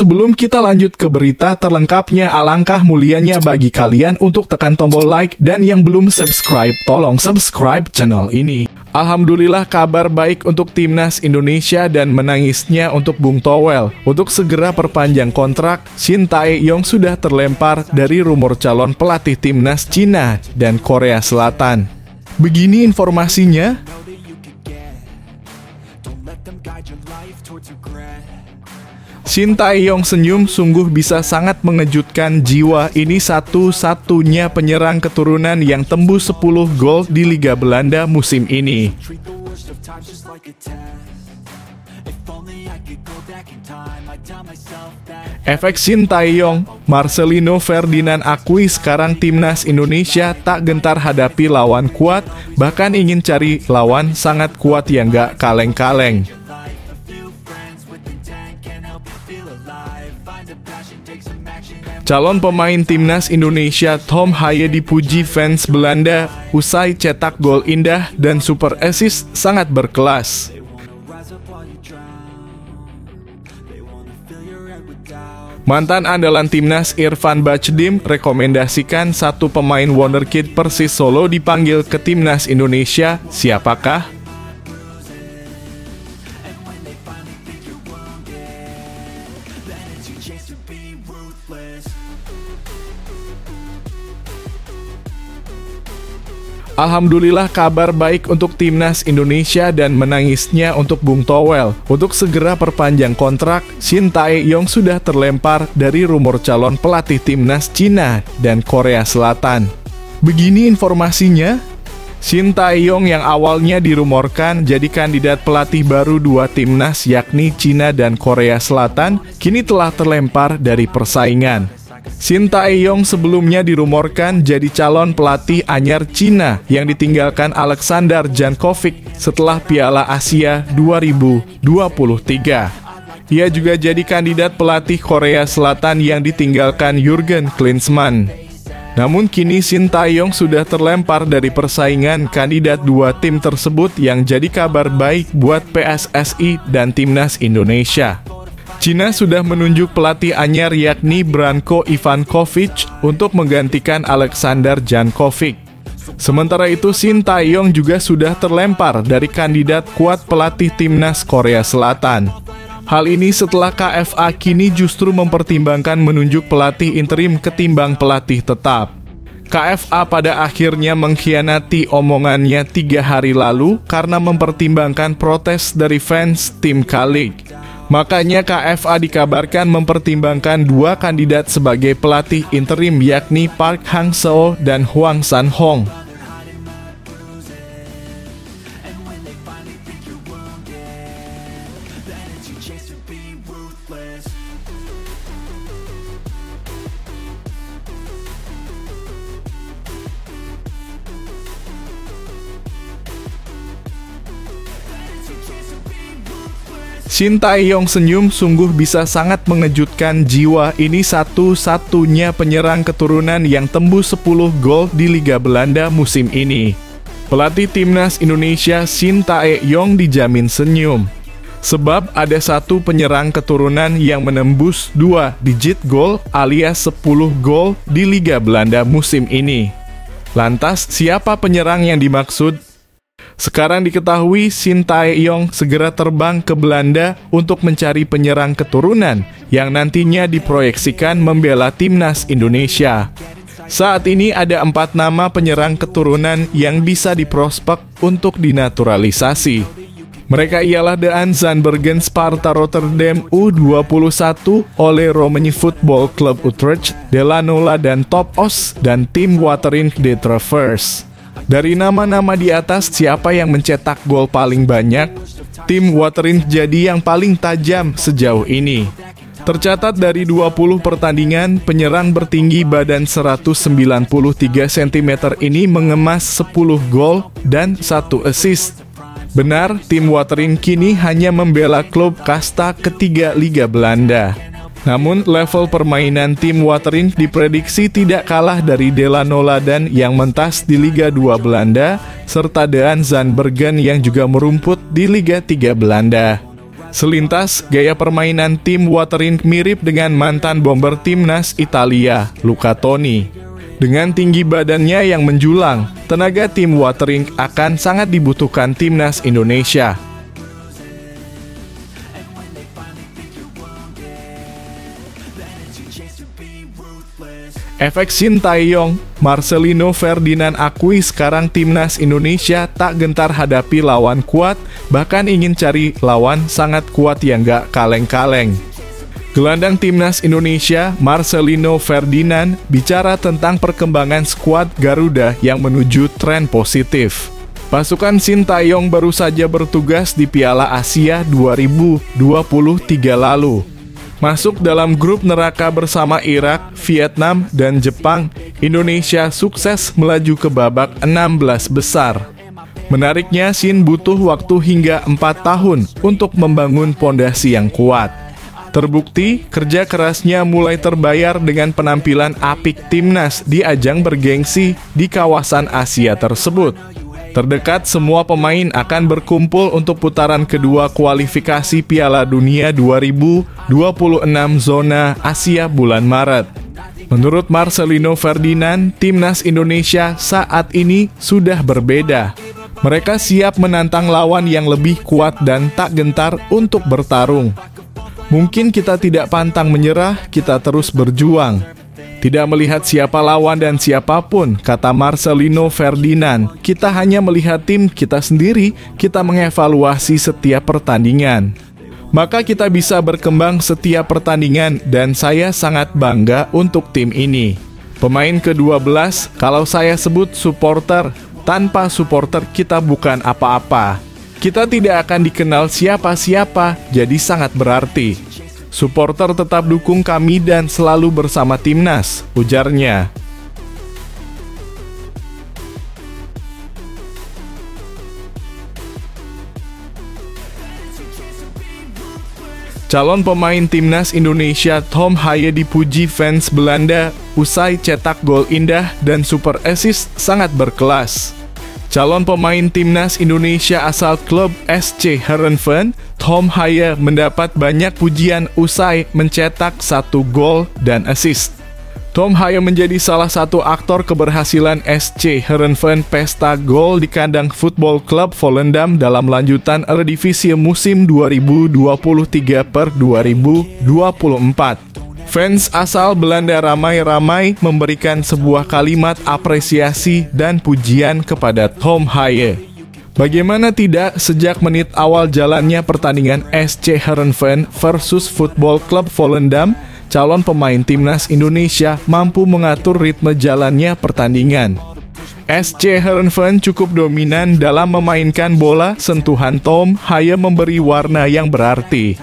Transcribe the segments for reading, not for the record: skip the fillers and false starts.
sebelum kita lanjut ke berita terlengkapnya, alangkah mulianya bagi kalian untuk tekan tombol like, dan yang belum subscribe, tolong subscribe channel ini. Alhamdulillah, kabar baik untuk timnas Indonesia dan menangisnya untuk Bung Towel. Untuk segera perpanjang kontrak, Shin Tae-yong sudah terlempar dari rumor calon pelatih timnas Cina dan Korea Selatan. Begini informasinya. Shin Tae-yong senyum, sungguh bisa sangat mengejutkan jiwa. Ini satu-satunya penyerang keturunan yang tembus 10 gol di Liga Belanda musim ini. Efek Shin Tae-yong, Marcelino Ferdinand akui sekarang timnas Indonesia tak gentar hadapi lawan kuat, bahkan ingin cari lawan sangat kuat yang gak kaleng-kaleng. Calon pemain timnas Indonesia Tom Haye dipuji fans Belanda usai cetak gol indah dan super assist sangat berkelas. Mantan andalan timnas Irfan Bahdim rekomendasikan satu pemain wonderkid Persis Solo dipanggil ke timnas Indonesia. Siapakah? Alhamdulillah, kabar baik untuk timnas Indonesia dan menangisnya untuk Bung Towel. Untuk segera perpanjang kontrak, Shin Tae-yong sudah terlempar dari rumor calon pelatih timnas Cina dan Korea Selatan. Begini informasinya. Shin Tae-yong yang awalnya dirumorkan jadi kandidat pelatih baru dua timnas yakni Cina dan Korea Selatan, kini telah terlempar dari persaingan. Shin Tae-yong sebelumnya dirumorkan jadi calon pelatih anyar Cina yang ditinggalkan Alexander Jankovic setelah Piala Asia 2023. Ia juga jadi kandidat pelatih Korea Selatan yang ditinggalkan Jurgen Klinsmann. Namun kini Shin Tae-yong sudah terlempar dari persaingan kandidat dua tim tersebut yang jadi kabar baik buat PSSI dan timnas Indonesia. Cina sudah menunjuk pelatih anyar yakni Branko Ivankovic untuk menggantikan Alexander Jankovic. Sementara itu Shin Tae-yong juga sudah terlempar dari kandidat kuat pelatih timnas Korea Selatan. Hal ini setelah KFA kini justru mempertimbangkan menunjuk pelatih interim ketimbang pelatih tetap. KFA pada akhirnya mengkhianati omongannya 3 hari lalu karena mempertimbangkan protes dari fans tim K-League. Makanya KFA dikabarkan mempertimbangkan dua kandidat sebagai pelatih interim yakni Park Hang-seo dan Hwang San-hong. Shin Tae-yong senyum, sungguh bisa sangat mengejutkan jiwa. Ini satu-satunya penyerang keturunan yang tembus 10 gol di Liga Belanda musim ini. Pelatih timnas Indonesia Shin Tae-yong dijamin senyum. Sebab ada satu penyerang keturunan yang menembus 2 digit gol alias 10 gol di Liga Belanda musim ini. Lantas, siapa penyerang yang dimaksud? Sekarang diketahui Shin Tae-yong segera terbang ke Belanda untuk mencari penyerang keturunan yang nantinya diproyeksikan membela timnas Indonesia. Saat ini ada 4 nama penyerang keturunan yang bisa diprospek untuk dinaturalisasi. Mereka ialah Daan Zandbergen Sparta Rotterdam U21, Ole Romani Football Club Utrecht, Delanola dan Top Os, dan tim Waterink de Travers. Dari nama-nama di atas, siapa yang mencetak gol paling banyak? Tim Waterink jadi yang paling tajam sejauh ini. Tercatat dari 20 pertandingan, penyerang bertinggi badan 193 cm ini mengemas 10 gol dan 1 assist. Benar, tim Waterink kini hanya membela klub kasta ketiga Liga Belanda. Namun, level permainan tim Waterink diprediksi tidak kalah dari Delanola dan yang mentas di Liga 2 Belanda, serta Daan Zandbergen yang juga merumput di Liga 3 Belanda. Selintas, gaya permainan tim Waterink mirip dengan mantan bomber timnas Italia, Luca Toni. Dengan tinggi badannya yang menjulang, tenaga tim Waterink akan sangat dibutuhkan timnas Indonesia. Efek Sintayong, Marcelino Ferdinand akui sekarang timnas Indonesia tak gentar hadapi lawan kuat, bahkan ingin cari lawan sangat kuat yang gak kaleng-kaleng. Gelandang timnas Indonesia, Marcelino Ferdinand, bicara tentang perkembangan skuad Garuda yang menuju tren positif. Pasukan Sintayong baru saja bertugas di Piala Asia 2023 lalu. Masuk dalam grup neraka bersama Irak, Vietnam, dan Jepang, Indonesia sukses melaju ke babak 16 besar. Menariknya, Shin butuh waktu hingga 4 tahun untuk membangun pondasi yang kuat. Terbukti, kerja kerasnya mulai terbayar dengan penampilan apik timnas di ajang bergengsi di kawasan Asia tersebut. Terdekat, semua pemain akan berkumpul untuk putaran kedua kualifikasi Piala Dunia 2026 zona Asia bulan Maret. Menurut Marcelino Ferdinand, timnas Indonesia saat ini sudah berbeda. Mereka siap menantang lawan yang lebih kuat dan tak gentar untuk bertarung. Mungkin kita tidak pantang menyerah, kita terus berjuang. Tidak melihat siapa lawan dan siapapun, kata Marcelino Ferdinand. Kita hanya melihat tim kita sendiri, kita mengevaluasi setiap pertandingan. Maka kita bisa berkembang setiap pertandingan dan saya sangat bangga untuk tim ini. Pemain ke-12, kalau saya sebut supporter, tanpa supporter kita bukan apa-apa. Kita tidak akan dikenal siapa-siapa, jadi sangat berarti. Supporter tetap dukung kami dan selalu bersama timnas, ujarnya. Calon pemain timnas Indonesia Tom Haaien dipuji fans Belanda usai cetak gol indah dan super assist sangat berkelas. Calon pemain timnas Indonesia asal klub SC Heerenveen, Tom Haaien mendapat banyak pujian usai mencetak 1 gol dan assist. Tom Haaien menjadi salah satu aktor keberhasilan SC Heerenveen pesta gol di kandang Football Club Volendam dalam lanjutan Eredivisie musim 2023/2024. Fans asal Belanda ramai-ramai memberikan sebuah kalimat apresiasi dan pujian kepada Tom Haaien. Bagaimana tidak, sejak menit awal jalannya pertandingan SC Heerenveen versus Football Club Volendam, calon pemain timnas Indonesia mampu mengatur ritme jalannya pertandingan. SC Heerenveen cukup dominan dalam memainkan bola, sentuhan Tom Haaien memberi warna yang berarti.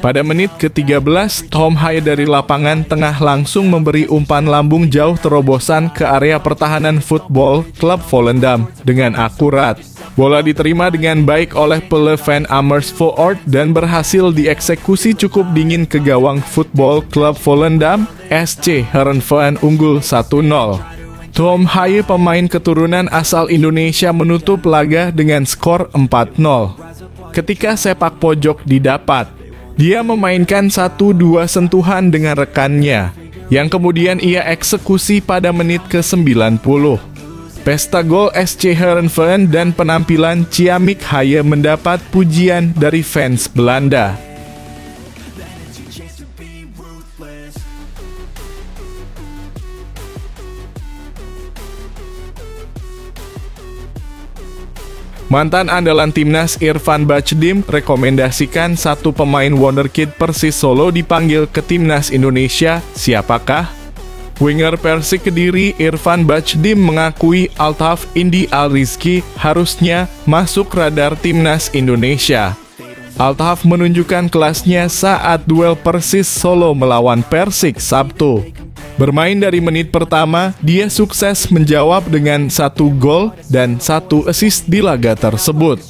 Pada menit ke-13, Tom Haaien dari lapangan tengah langsung memberi umpan lambung jauh terobosan ke area pertahanan Football Club Volendam dengan akurat. Bola diterima dengan baik oleh Pelle van Amersfoort dan berhasil dieksekusi cukup dingin ke gawang Football Club Volendam. SC Heerenveen unggul 1-0. Tom Haaien, pemain keturunan asal Indonesia, menutup laga dengan skor 4-0. Ketika sepak pojok didapat, dia memainkan 1-2 sentuhan dengan rekannya, yang kemudian ia eksekusi pada menit ke-90. Pesta gol SC Heerenveen dan penampilan ciamik Haaien mendapat pujian dari fans Belanda. Mantan andalan timnas Irfan Bahdim rekomendasikan satu pemain wonderkid Persis Solo dipanggil ke timnas Indonesia. Siapakah? Winger Persik Kediri Irfan Bahdim mengakui Altaf Indi Al-Rizki harusnya masuk radar timnas Indonesia. Altaf menunjukkan kelasnya saat duel Persis Solo melawan Persik Sabtu. Bermain dari menit pertama, dia sukses menjawab dengan 1 gol dan 1 assist di laga tersebut.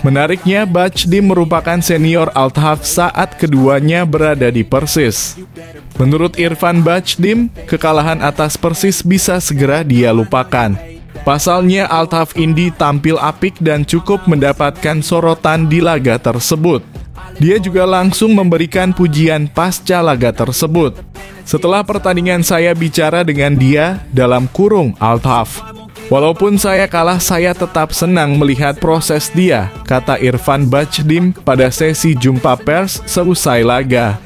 Menariknya, Bahdim merupakan senior Altaf saat keduanya berada di Persis. Menurut Irfan Bahdim, kekalahan atas Persis bisa segera dia lupakan. Pasalnya, Altaf Indi tampil apik dan cukup mendapatkan sorotan di laga tersebut. Dia juga langsung memberikan pujian pasca laga tersebut. Setelah pertandingan saya bicara dengan dia dalam kurung Altaf. Walaupun saya kalah, saya tetap senang melihat proses dia, kata Irfan Bahdim pada sesi jumpa pers seusai laga.